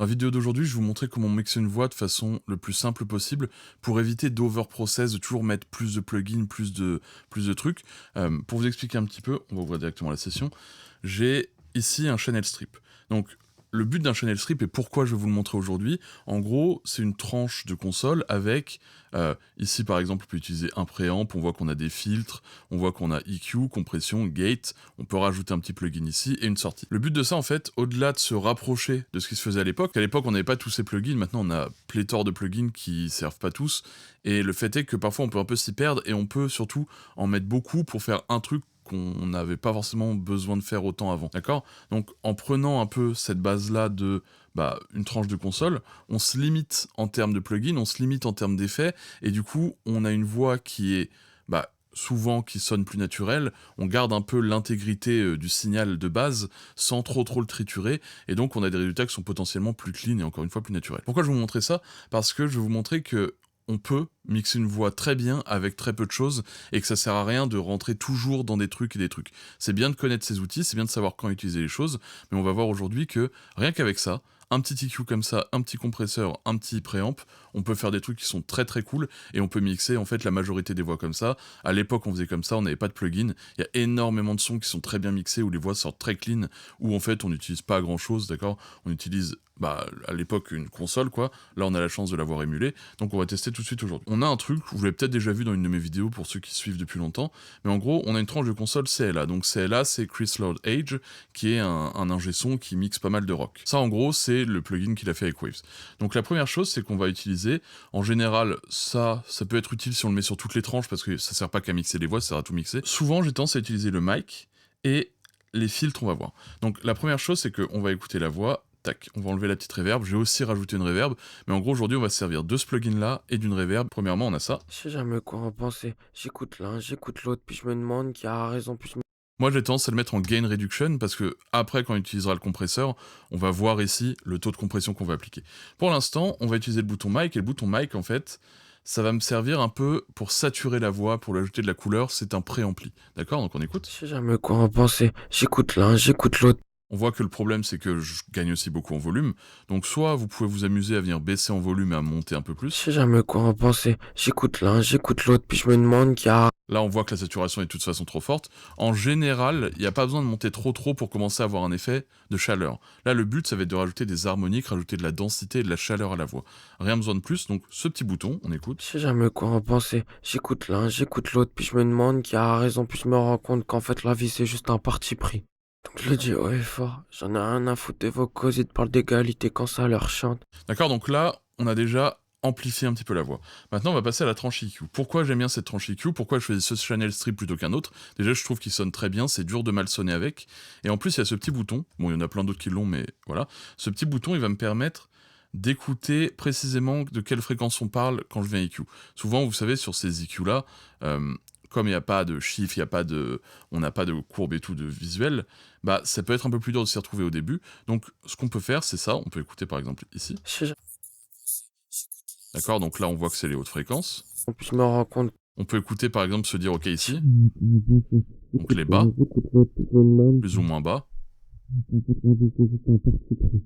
Dans la vidéo d'aujourd'hui, je vais vous montrer comment mixer une voix de façon le plus simple possible pour éviter d'overprocess, de toujours mettre plus de plugins, plus de trucs. Pour vous expliquer un petit peu, on va ouvrir directement la session. J'ai ici un channel strip. Donc, le but d'un channel strip et pourquoi je vais vous le montrer aujourd'hui, en gros, c'est une tranche de console avec, ici par exemple, on peut utiliser un préamp, on voit qu'on a des filtres, on voit qu'on a EQ, compression, gate, on peut rajouter un petit plugin ici et une sortie. Le but de ça, en fait, au-delà de se rapprocher de ce qui se faisait à l'époque, on n'avait pas tous ces plugins, maintenant on a pléthore de plugins qui servent pas tous, et le fait est que parfois on peut un peu s'y perdre, et on peut surtout en mettre beaucoup pour faire un truc qu'on n'avait pas forcément besoin de faire autant avant, d'accord? Donc en prenant un peu cette base-là de une tranche de console, on se limite en termes de plugins, on se limite en termes d'effets, et du coup on a une voix qui est souvent qui sonne plus naturelle, on garde un peu l'intégrité du signal de base sans trop le triturer, et donc on a des résultats qui sont potentiellement plus clean et encore une fois plus naturels. Pourquoi je vais vous montrer ça? Parce que je vais vous montrer que on peut mixer une voix très bien avec très peu de choses et que ça sert à rien de rentrer toujours dans des trucs et des trucs. C'est bien de connaître ces outils, c'est bien de savoir quand utiliser les choses, mais on va voir aujourd'hui que rien qu'avec ça, un petit EQ comme ça, un petit compresseur, un petit préamp, on peut faire des trucs qui sont très cool et on peut mixer en fait la majorité des voix comme ça. À l'époque on faisait comme ça, on n'avait pas de plugin, il y a énormément de sons qui sont très bien mixés où les voix sortent très clean, où en fait on n'utilise pas grand chose, d'accord? On utilise à l'époque une console quoi, là on a la chance de l'avoir émulée, donc on va tester tout de suite aujourd'hui. On a un truc, vous l'avez peut-être déjà vu dans une de mes vidéos pour ceux qui suivent depuis longtemps, mais en gros on a une tranche de console CLA, donc CLA c'est Chris Lord Age, qui est un ingé son qui mixe pas mal de rock. Ça en gros c'est le plugin qu'il a fait avec Waves. Donc la première chose c'est qu'on va utiliser, en général ça peut être utile si on le met sur toutes les tranches parce que ça sert pas qu'à mixer les voix, ça sert à tout mixer. Souvent j'ai tendance à utiliser le mic et les filtres on va voir. Donc la première chose c'est qu'on va écouter la voix, tac, on va enlever la petite reverb, j'ai aussi rajouté une reverb, mais en gros aujourd'hui on va se servir de ce plugin là et d'une reverb. Premièrement on a ça. Je sais jamais quoi en penser. J'écoute l'un, j'écoute l'autre, puis je me demande qui a raison, puis je me... Moi j'ai tendance à le mettre en gain reduction parce que après quand on utilisera le compresseur, on va voir ici le taux de compression qu'on va appliquer. Pour l'instant on va utiliser le bouton mic, et le bouton mic en fait, ça va me servir un peu pour saturer la voix, pour lui ajouter de la couleur, c'est un préampli. D'accord? Donc on Je écoute. sais jamais quoi en penser. J'écoute l'un, j'écoute l'autre. On voit que le problème, c'est que je gagne aussi beaucoup en volume. Donc soit vous pouvez vous amuser à venir baisser en volume et à monter un peu Je plus. sais jamais quoi en penser. J'écoute l'un, j'écoute l'autre, puis je me demande qui a... Là, on voit que la saturation est de toute façon trop forte. En général, il n'y a pas besoin de monter trop pour commencer à avoir un effet de chaleur. Là, le but, ça va être de rajouter des harmoniques, rajouter de la densité et de la chaleur à la voix. Rien besoin de plus, donc ce petit bouton, on Je écoute. sais jamais quoi en penser. J'écoute l'un, j'écoute l'autre, puis je me demande qui a raison, puis je me rends compte qu'en fait la vie c'est juste un parti pris. Donc je le dis haut et fort. J'en ai rien à foutre de vos causes, ils te parlent d'égalité quand ça leur chante. D'accord, donc là, on a déjà amplifié un petit peu la voix. Maintenant, on va passer à la tranche EQ. Pourquoi j'aime bien cette tranche EQ? Pourquoi je choisis ce channel strip plutôt qu'un autre? Déjà, je trouve qu'il sonne très bien, c'est dur de mal sonner avec. Et en plus, il y a ce petit bouton. Bon, il y en a plein d'autres qui l'ont, mais voilà. Ce petit bouton, il va me permettre d'écouter précisément de quelle fréquence on parle quand je viens EQ. Souvent, vous savez, sur ces EQ-là, comme il n'y a pas de chiffres, on n'a pas de courbe et tout de visuel, ça peut être un peu plus dur de s'y retrouver au début. Donc, ce qu'on peut faire, c'est ça. On peut écouter par exemple ici. Je sais jamais. D'accord, donc là on voit que c'est les hautes fréquences. Puis je me rends compte. On peut écouter par exemple se dire ok Je sais ici, jamais quoi en penser. donc J'écoute les l'un, bas, j'écoute l'autre, puis je me demande plus ou moins bas. qu'en fait la vie c'est juste un parti pris.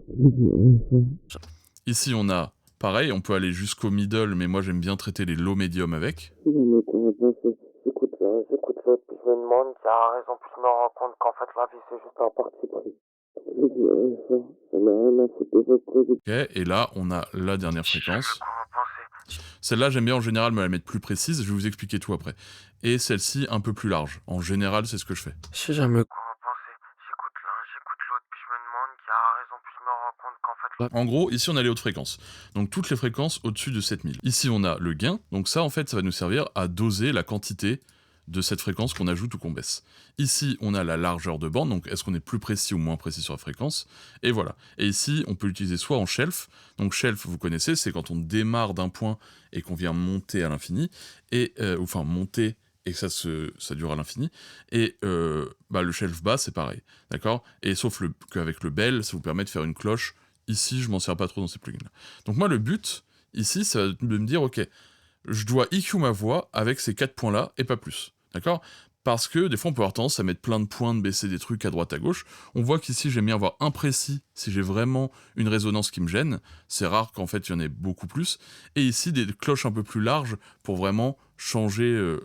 Je le dis haut et fort. Ici on a pareil, on peut aller jusqu'au middle, mais moi j'aime bien traiter les low medium avec. Je sais jamais quoi en penser. J'écoute l'un, j'écoute l'autre, puis je me demande qui a raison, puis je me rends compte qu'en fait la vie c'est juste un parti pris. Je le dis haut et fort. J'en ai rien à foutre de vos causes. Ok, et là on a la dernière Je sais jamais fréquence. quoi en penser. Celle-là j'aime bien en général me la mettre plus précise, je vais vous expliquer tout après. Et celle-ci un peu plus large. En général c'est ce que je fais. Je sais jamais quoi en penser. J'écoute l'un, j'écoute l'autre, puis je me demande qui a raison, puis je me rends compte qu'en fait la... En gros, ici on a les hautes fréquences. Donc toutes les fréquences au-dessus de 7000. Ici on a le gain, donc ça en fait ça va nous servir à doser la quantité de cette fréquence qu'on ajoute ou qu'on baisse. Ici on a la largeur de bande, donc est-ce qu'on est plus précis ou moins précis sur la fréquence, et voilà. Et ici on peut l'utiliser soit en shelf, donc shelf vous connaissez, c'est quand on démarre d'un point et qu'on vient monter à l'infini, et enfin monter et que ça dure à l'infini, et le shelf bas c'est pareil, d'accord? Et sauf qu'avec le bell, ça vous permet de faire une cloche. Ici, je m'en sers pas trop dans ces plugins-là. Donc moi, le but, ici, c'est de me dire, ok, je dois EQ ma voix avec ces 4 points-là, et pas plus. D'accord? parce que des fois on peut avoir tendance à mettre plein de points, de baisser des trucs à droite à gauche. On voit qu'ici j'aime bien avoir un précis si j'ai vraiment une résonance qui me gêne. C'est rare qu'en fait il y en ait beaucoup plus. Et ici des cloches un peu plus larges pour vraiment changer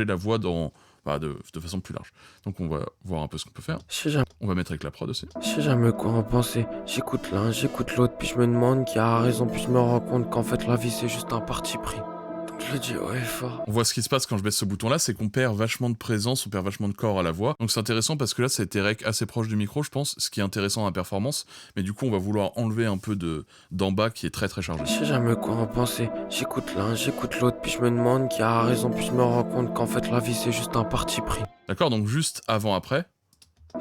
la voix de façon plus large. Donc on va voir un peu ce qu'on peut faire. Je sais jamais, On va mettre avec la prod aussi. je sais jamais quoi en penser. J'écoute l'un, j'écoute l'autre, puis je me demande qui a raison, puis je me rends compte qu'en fait la vie c'est juste un parti pris. Donc je le dis haut et fort. On voit ce qui se passe quand je baisse ce bouton-là, c'est qu'on perd vachement de présence, on perd vachement de corps à la voix. Donc c'est intéressant parce que là, c'est rec assez proche du micro, je pense, ce qui est intéressant dans la performance. Mais du coup, on va vouloir enlever un peu d'en bas qui est très très chargé. Je sais jamais quoi en penser. J'écoute l'un, j'écoute l'autre, puis je me demande qui a raison, puis je me rends compte qu'en fait la vie c'est juste un parti pris. D'accord, donc juste avant-après.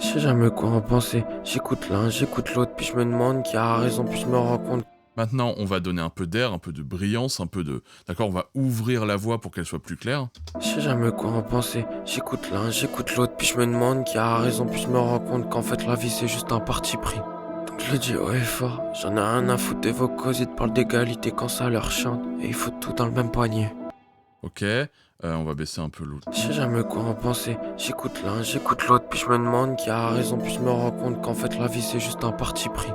Je sais jamais quoi en penser. J'écoute l'un, j'écoute l'autre, puis je me demande qui a raison, puis je me rends compte. Maintenant, on va donner un peu d'air, un peu de brillance, un peu de... D'accord, on va ouvrir la voix pour qu'elle soit plus claire. Je sais jamais quoi en penser. J'écoute l'un, j'écoute l'autre, puis je me demande qui a raison, puis je me rends compte qu'en fait la vie c'est juste un parti pris. Donc je le dis haut et fort. J'en ai rien à foutre des vocaux, ils te parlent d'égalité quand ça leur chante. Et il faut tout dans le même panier. Ok, on va baisser un peu l'autre. Je sais jamais quoi en penser. J'écoute l'un, j'écoute l'autre, puis je me demande qui a raison, puis je me rends compte qu'en fait la vie c'est juste un parti pris.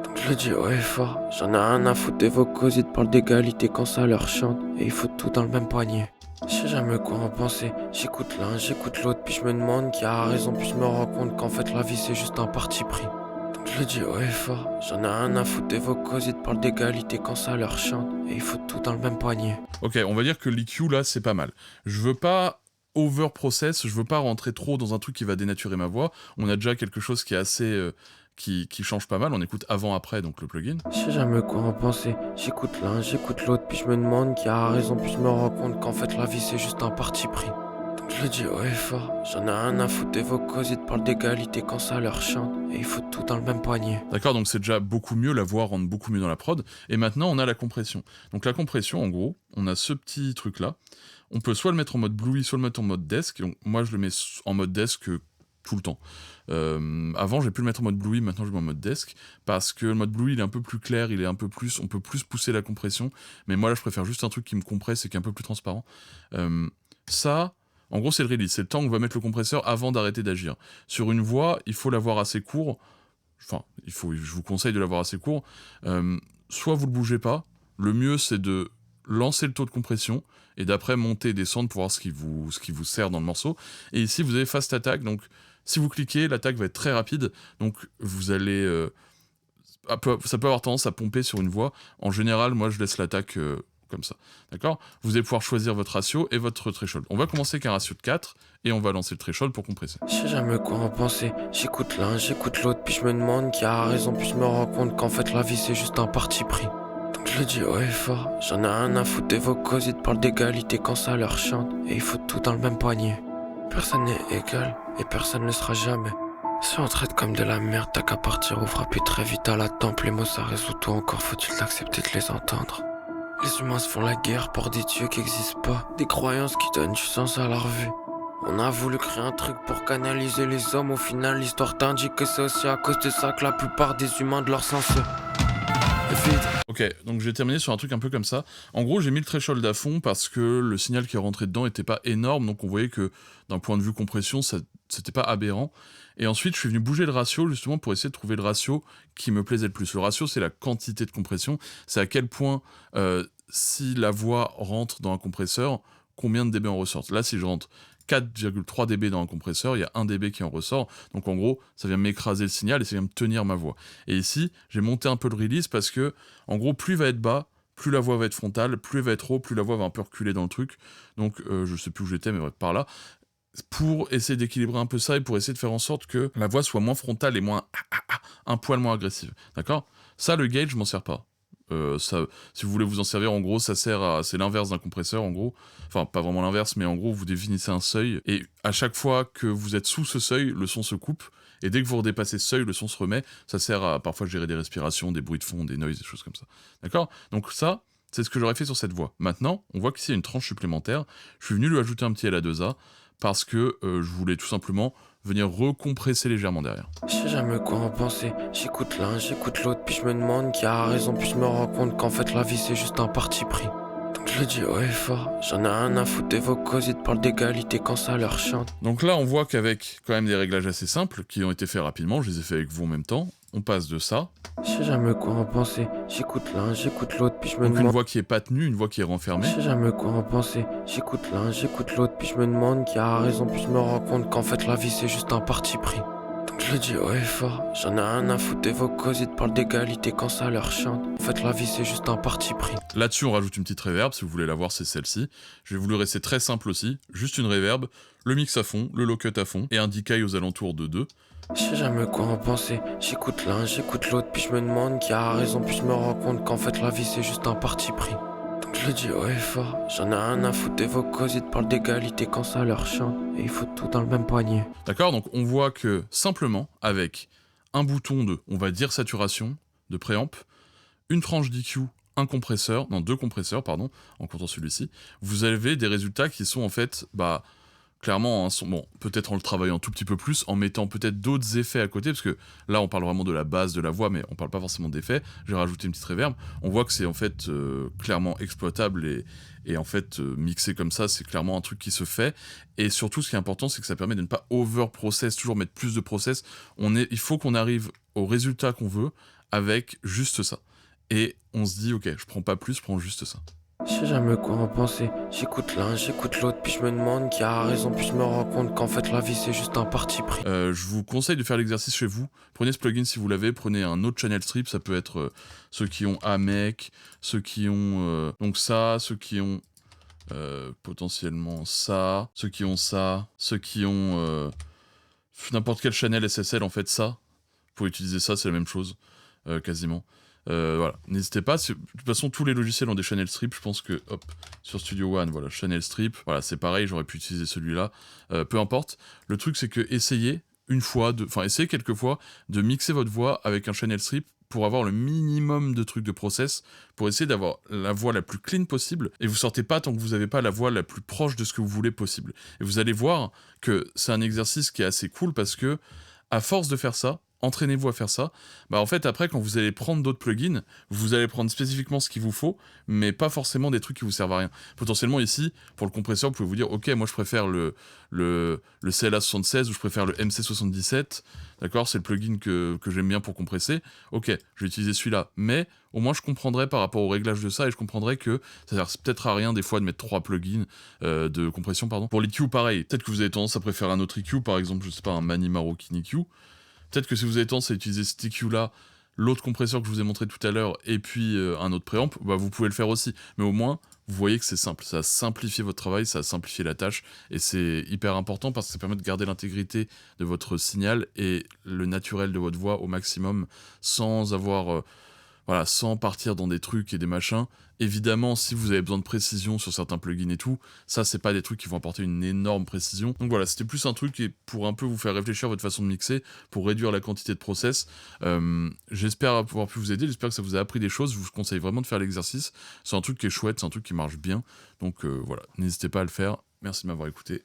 Donc je le dis haut et fort. J'en ai rien à foutre des vocaux, ils te parlent d'égalité quand ça leur chante. Et il faut tout dans le même panier. Je sais jamais quoi en penser. J'écoute l'un, j'écoute l'autre, puis je me demande qui a raison, puis je me rends compte qu'en fait la vie c'est juste un parti pris. Donc je le dis haut et fort. J'en ai rien à foutre des vocaux, ils te parlent d'égalité quand ça leur chante. Et il faut tout dans le même panier. Ok, on va dire que l'EQ là, c'est pas mal. Je veux pas over-process, je veux pas rentrer trop dans un truc qui va dénaturer ma voix. On a déjà quelque chose qui est assez... qui change pas mal. On écoute avant-après, donc le plugin. Je sais jamais quoi en penser. J'écoute l'un, j'écoute l'autre, puis je me demande qui a raison, puis je me rends compte qu'en fait la vie c'est juste un parti pris. Donc je le dis haut et fort. J'en ai rien à foutre des vocaux, ils te parlent d'égalité quand ça leur chante. Et il faut tout dans le même panier. D'accord, donc c'est déjà beaucoup mieux, la voix rentre beaucoup mieux dans la prod. Et maintenant, on a la compression. Donc la compression, en gros, on a ce petit truc-là. On peut soit le mettre en mode Bluey, soit le mettre en mode desk. Donc moi, je le mets en mode desk tout le temps. Avant, j'ai pu le mettre en mode Bluey, maintenant je le mets en mode desk, parce que le mode Bluey, il est un peu plus clair, il est un peu plus, on peut plus pousser la compression. Mais moi, là, je préfère juste un truc qui me compresse et qui est un peu plus transparent. Ça... En gros, c'est le release, c'est le temps qu'on va mettre le compresseur avant d'arrêter d'agir. Sur une voix, il faut l'avoir assez court. Enfin, je vous conseille de l'avoir assez court. Soit vous le bougez pas. Le mieux, c'est de lancer le taux de compression et d'après monter et descendre pour voir ce qui vous sert dans le morceau. Et ici, vous avez fast attack. Donc, si vous cliquez, l'attaque va être très rapide. Donc, vous allez... ça peut avoir tendance à pomper sur une voix. En général, moi, je laisse l'attaque... comme ça, d'accord? Vous allez pouvoir choisir votre ratio et votre threshold. On va commencer avec un ratio de 4, et on va lancer le threshold pour compresser. Je sais jamais quoi en penser. J'écoute l'un, j'écoute l'autre, puis je me demande qui a raison, puis je me rends compte qu'en fait la vie c'est juste un parti pris. Donc je le dis haut et fort. J'en ai rien à foutre des vocaux, ils te parlent d'égalité quand ça leur chante. Et il faut tout dans le même panier. Personne n'est égal, et personne ne le sera jamais. Si on traite comme de la merde, t'as qu'à partir ou frapper très vite à la tempe. Les mots ça résout tout, encore faut-il accepter de les entendre. Les humains se font la guerre pour des dieux qui existent pas. Des croyances qui donnent du sens à leur vie. On a voulu créer un truc pour canaliser les hommes. Au final, l'histoire t'indique que c'est aussi à cause de ça que la plupart des humains de leur sens est vide. Ok, donc j'ai terminé sur un truc un peu comme ça. En gros, j'ai mis le threshold à fond parce que le signal qui est rentré dedans était pas énorme. Donc on voyait que d'un point de vue compression, c'était pas aberrant. Et ensuite, je suis venu bouger le ratio justement pour essayer de trouver le ratio qui me plaisait le plus. Le ratio, c'est la quantité de compression. C'est à quel point, si la voix rentre dans un compresseur, combien de dB en ressort. Là, si je rentre 4,3 dB dans un compresseur, il y a 1 dB qui en ressort. Donc en gros, ça vient m'écraser le signal et ça vient me tenir ma voix. Et ici, j'ai monté un peu le release parce que, en gros, plus il va être bas, plus la voix va être frontale, plus elle va être haut, plus la voix va un peu reculer dans le truc. Donc, je sais plus où j'étais, mais bref, par là. Pour essayer d'équilibrer un peu ça et pour essayer de faire en sorte que la voix soit moins frontale et moins un poil moins agressive. D'accord? Ça, le gauge, je m'en sers pas. Ça, si vous voulez vous en servir, en gros, c'est l'inverse d'un compresseur, en gros. Enfin, pas vraiment l'inverse, mais en gros, vous définissez un seuil, et à chaque fois que vous êtes sous ce seuil, le son se coupe, et dès que vous redépassez ce seuil, le son se remet. Ça sert à parfois gérer des respirations, des bruits de fond, des noises, des choses comme ça. D'accord? Donc ça, c'est ce que j'aurais fait sur cette voix. Maintenant, on voit qu'ici, il y a une tranche supplémentaire. Je suis venu lui ajouter un petit LA2A, parce que je voulais tout simplement venir recompresser légèrement derrière. Je sais jamais quoi en penser. J'écoute l'un, j'écoute l'autre, puis je me demande qui a raison, puis je me rends compte qu'en fait la vie c'est juste un parti pris. Donc je je le dis haut et fort, j'en ai rien à foutre des vocaux, ils te parlent d'égalité quand ça leur chante. Donc là, on voit qu'avec quand même des réglages assez simples, qui ont été faits rapidement, je les ai fait avec vous en même temps, on passe de ça. Je sais jamais quoi en penser, j'écoute l'un, j'écoute l'autre, puis je me Donc une demande. voix qui est pas tenue, une voix qui est renfermée. Je sais jamais quoi en penser, j'écoute l'un, j'écoute l'autre, puis je me demande qui a raison, puis je me rends compte qu'en fait la vie c'est juste un parti pris. Donc je le dis haut et fort, j'en ai rien à foutre des vocaux, ils te parlent d'égalité quand ça leur chante. En fait la vie c'est juste un parti pris. Là-dessus, on rajoute une petite reverb, si vous voulez la voir, c'est celle-ci. J'ai voulu rester très simple aussi, juste une reverb, le mix à fond, le low cut à fond, et un decay aux alentours de 2. Je sais jamais quoi en penser, j'écoute l'un, j'écoute l'autre, puis je me demande qui a raison, puis je me rends compte qu'en fait la vie c'est juste un parti pris. Donc je le dis haut et fort, j'en ai rien à foutre des vocaux, ils te parlent d'égalité quand ça leur chante, et il faut tout dans le même panier. D'accord? Donc on voit que, simplement, avec un bouton de, on va dire, saturation, de préamp, une tranche d'EQ, un compresseur, non, 2 compresseurs, pardon, en comptant celui-ci, vous avez des résultats qui sont en fait, clairement, un son, bon, peut-être en le travaillant un tout petit peu plus, en mettant peut-être d'autres effets à côté, parce que là, on parle vraiment de la base de la voix, mais on parle pas forcément d'effets. J'ai rajouté une petite reverb. On voit que c'est en fait clairement exploitable et en fait, mixé comme ça, c'est clairement un truc qui se fait. Et surtout, ce qui est important, c'est que ça permet de ne pas over-process, toujours mettre plus de process. Il faut qu'on arrive au résultat qu'on veut avec juste ça. Et on se dit, ok, je prends pas plus, je prends juste ça. Je sais jamais quoi en penser, j'écoute l'un, j'écoute l'autre, puis je me demande qui a raison, puis je me rends compte qu'en fait la vie c'est juste un parti pris. Je vous conseille de faire l'exercice chez vous. Prenez ce plugin si vous l'avez, prenez un autre channel strip, ça peut être ceux qui ont AMEC, ceux qui ont donc ça, ceux qui ont potentiellement ça, ceux qui ont ça, ceux qui ont n'importe quel channel SSL en fait ça. Vous pouvez utiliser ça, c'est la même chose, quasiment. Voilà, n'hésitez pas, de toute façon tous les logiciels ont des channel strip, je pense que, hop, sur Studio One, voilà, channel strip, voilà, c'est pareil, j'aurais pu utiliser celui-là, peu importe. Le truc c'est que essayez essayez quelques fois de mixer votre voix avec un channel strip pour avoir le minimum de trucs de process, pour essayer d'avoir la voix la plus clean possible, et vous sortez pas tant que vous n'avez pas la voix la plus proche de ce que vous voulez possible. Et vous allez voir que c'est un exercice qui est assez cool parce que, à force de faire ça, entraînez-vous à faire ça, en fait après quand vous allez prendre d'autres plugins, vous allez prendre spécifiquement ce qu'il vous faut, mais pas forcément des trucs qui vous servent à rien. Potentiellement ici, pour le compresseur, vous pouvez vous dire, ok, moi je préfère le CLA76 ou je préfère le MC77, d'accord, c'est le plugin que j'aime bien pour compresser, ok, je vais utiliser celui-là, mais au moins je comprendrai par rapport au réglage de ça, et je comprendrai que ça sert peut-être à rien des fois de mettre 3 plugins de compression, pardon. Pour l'EQ, pareil, peut-être que vous avez tendance à préférer un autre EQ, par exemple, je sais pas, un Manny Marokin EQ. Peut-être que si vous avez tendance à utiliser cet EQ-là, l'autre compresseur que je vous ai montré tout à l'heure, et puis un autre préamp, vous pouvez le faire aussi. Mais au moins, vous voyez que c'est simple. Ça a simplifié votre travail, ça a simplifié la tâche, et c'est hyper important parce que ça permet de garder l'intégrité de votre signal et le naturel de votre voix au maximum, sans avoir... sans partir dans des trucs et des machins. Évidemment, si vous avez besoin de précision sur certains plugins et tout, ça, c'est pas des trucs qui vont apporter une énorme précision. Donc voilà, c'était plus un truc pour un peu vous faire réfléchir à votre façon de mixer, pour réduire la quantité de process. J'espère pouvoir pu vous aider, j'espère que ça vous a appris des choses. Je vous conseille vraiment de faire l'exercice. C'est un truc qui est chouette, c'est un truc qui marche bien. Donc voilà, n'hésitez pas à le faire. Merci de m'avoir écouté.